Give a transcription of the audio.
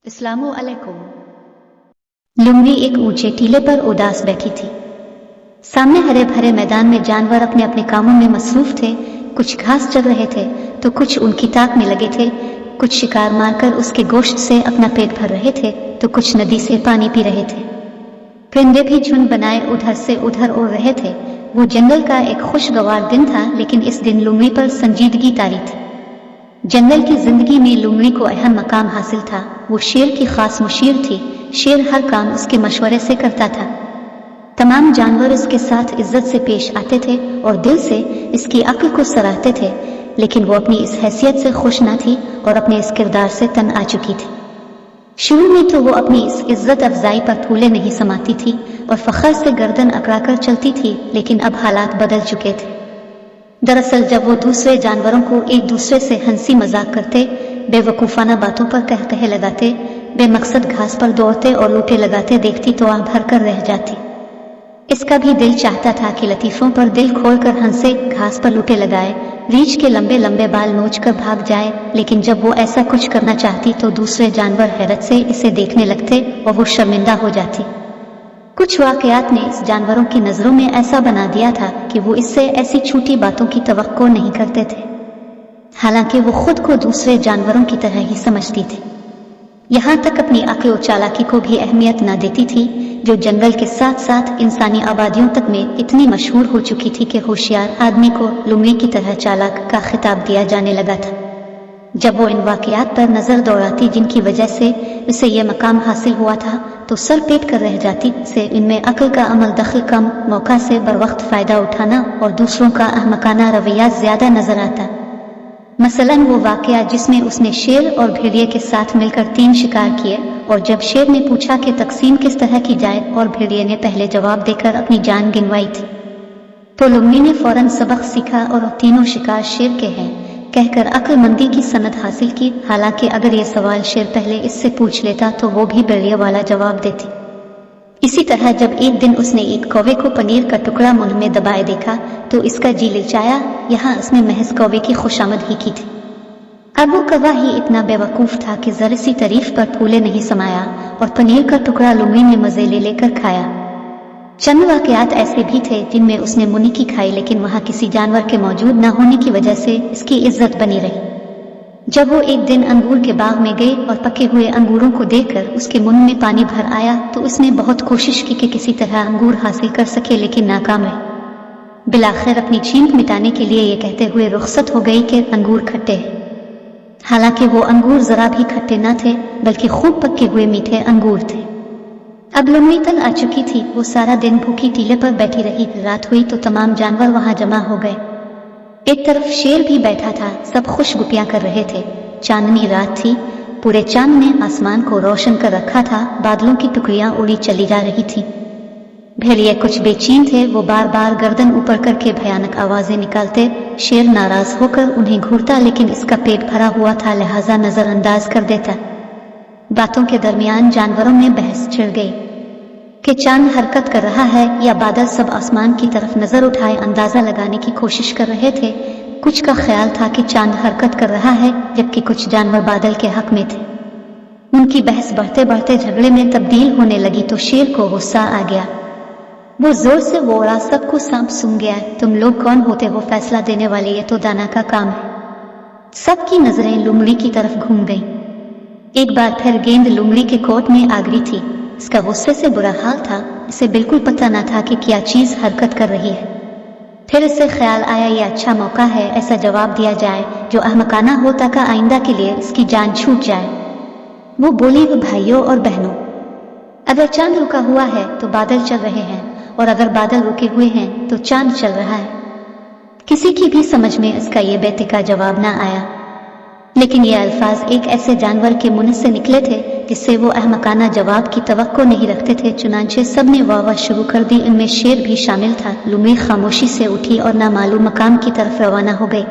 अस्सलामु अलैकुम। लुमड़ी एक ऊंचे टीले पर उदास बैठी थी। सामने हरे भरे मैदान में जानवर अपने अपने कामों में मसरूफ थे। कुछ घास चर रहे थे तो कुछ उनकी ताक में लगे थे। कुछ शिकार मारकर उसके गोश्त से अपना पेट भर रहे थे तो कुछ नदी से पानी पी रहे थे। परिंदे भी झुंड बनाए उधर से उधर उड़ रहे थे। वो जंगल का एक खुशगवार दिन था, लेकिन इस दिन लुमड़ी पर संजीदगी तारी थी। जंगल की जिंदगी में लुमड़ी को अहम मकाम हासिल था। वो शेर की खास मुशीर थी। शेर हर काम उसके मशवरे से करता था। तमाम जानवर इसके साथ इज्जत से पेश आते थे और दिल से इसकी अक्ल को सराहते थे, लेकिन वो अपनी इस हैसियत से खुश न थी और अपने इस किरदार से तंग आ चुकी थी। शुरू में तो वो अपनी इस इज्जत अफजाई पर फूले नहीं समाती थी और फखर से गर्दन अकड़ाकर चलती थी, लेकिन अब हालात बदल चुके थे। दरअसल जब वो दूसरे जानवरों को एक दूसरे से हंसी मजाक करते, बेवकूफाना बातों पर कहकहे लगाते, बेमकसद घास पर दौड़ते और लूटे लगाते देखती तो आह भर कर रह जाती। इसका भी दिल चाहता था कि लतीफों पर दिल खोलकर हंसे, घास पर लूटे लगाए, रीछ के लंबे लंबे बाल नोचकर भाग जाए, लेकिन जब वो ऐसा कुछ करना चाहती तो दूसरे जानवर हैरत से इसे देखने लगते और वो शर्मिंदा हो जाती। कुछ वाकयात ने इस जानवरों की नजरों में ऐसा बना दिया था कि वो इससे ऐसी छोटी बातों की तवक्को नहीं करते थे। हालांकि वो खुद को दूसरे जानवरों की तरह ही समझती थी। यहाँ तक अपनी अक्ल और चालाकी को भी अहमियत न देती थी, जो जंगल के साथ साथ इंसानी आबादियों तक में इतनी मशहूर हो चुकी थी कि होशियार आदमी को लुमड़ी की तरह चालाक का खिताब दिया जाने लगा था। जब वो इन वाकयात पर नजर दौड़ाती जिनकी वजह से उसे यह मकाम हासिल हुआ था, तो सर पेट कर रह जाती से इनमें अक्ल का अमल दखल कम, मौका से बरवक्त फायदा उठाना और दूसरों का अहमकाना रवैया ज्यादा नजर आता। मसलन वो वाकया जिसमें उसने शेर और भेड़िए के साथ मिलकर 3 शिकार किए, और जब शेर ने पूछा कि तकसीम किस तरह की जाए और भेड़िए ने पहले जवाब देकर अपनी जान गिनवाई थी, तो लुमड़ी ने फौरन सबक सीखा और 3 शिकार शेर के हैं कहकर अक्लमंदी की सनद हासिल की। हालांकि अगर ये सवाल शेर पहले इससे पूछ लेता तो वो भी भेड़िए वाला जवाब देती। इसी तरह जब एक दिन उसने एक कौवे को पनीर का टुकड़ा मुंह में दबाए देखा तो इसका जी ललचाया। यहाँ उसने महज कौवे की खुशामद ही की थी। अब वो कौवा ही इतना बेवकूफ था कि जरा सी तारीफ पर फूले नहीं समाया और पनीर का टुकड़ा लुमड़ी ने मजे ले लेकर खाया। चंद वाकयात ऐसे भी थे जिनमें उसने मुनी की खाई, लेकिन वहां किसी जानवर के मौजूद न होने की वजह से इसकी इज्जत बनी रही। जब वो एक दिन अंगूर के बाग में गए और पके हुए अंगूरों को देखकर उसके मुंह में पानी भर आया तो उसने बहुत कोशिश की कि किसी तरह अंगूर हासिल कर सके, लेकिन नाकाम रही। बिलाखिर अपनी छींक मिटाने के लिए ये कहते हुए रुखसत हो गई कि अंगूर खट्टे हैं। हालांकि वो अंगूर जरा भी खट्टे न थे, बल्कि खूब पके हुए मीठे अंगूर थे। अब लुमड़ी तंग आ चुकी थी। वो सारा दिन भूखी टीले पर बैठी रही। रात हुई तो तमाम जानवर वहां जमा हो गए। एक तरफ शेर भी बैठा था। सब खुश गुपियां कर रहे थे। चांदनी रात थी। पूरे चांद ने आसमान को रोशन कर रखा था। बादलों की टुकड़ियां उड़ी चली जा रही थी। भेड़िए कुछ बेचैन थे। वो बार बार गर्दन ऊपर करके भयानक आवाजें निकालते। शेर नाराज होकर उन्हें घूरता, लेकिन इसका पेट भरा हुआ था, लिहाजा नजरअंदाज कर देता। बातों के दरमियान जानवरों में बहस छिड़ गई कि चांद हरकत कर रहा है या बादल। सब आसमान की तरफ नजर उठाए अंदाजा लगाने की कोशिश कर रहे थे। कुछ का ख्याल था कि चांद हरकत कर रहा है, जबकि कुछ जानवर बादल के हक में थे। उनकी बहस बढ़ते बढ़ते झगड़े में तब्दील होने लगी तो शेर को गुस्सा आ गया। वो जोर से बोला, सबको सांप सूंघ गया। तुम लोग कौन होते हो फैसला देने वाले? ये तो दाना का काम है। सबकी नजरें लुमड़ी की तरफ घूम गईं। एक बार फिर गेंद लुमड़ी के कोर्ट में आ गिरी थी। इसका गुस्से से बुरा हाल था। इसे बिल्कुल पता न था कि क्या चीज हरकत कर रही है। फिर इसे ख्याल आया ये अच्छा मौका है, ऐसा जवाब दिया जाए जो अहमकाना हो ताकि आइंदा के लिए इसकी जान छूट जाए। वो बोली, वो भाइयों और बहनों, अगर चांद रुका हुआ है तो बादल चल रहे हैं, और अगर बादल रुके हुए हैं तो चांद चल रहा है। किसी की भी समझ में इसका ये बेतिका जवाब न आया, लेकिन ये अल्फाज एक ऐसे जानवर के मुंह से निकले थे जिससे वो अहमकाना जवाब की तवक्को नहीं रखते थे। चुनांचे सबने वाह शुरू कर दी। इनमें शेर भी शामिल था। लुमड़ी खामोशी से उठी और नामालूम मकाम की तरफ रवाना हो गई।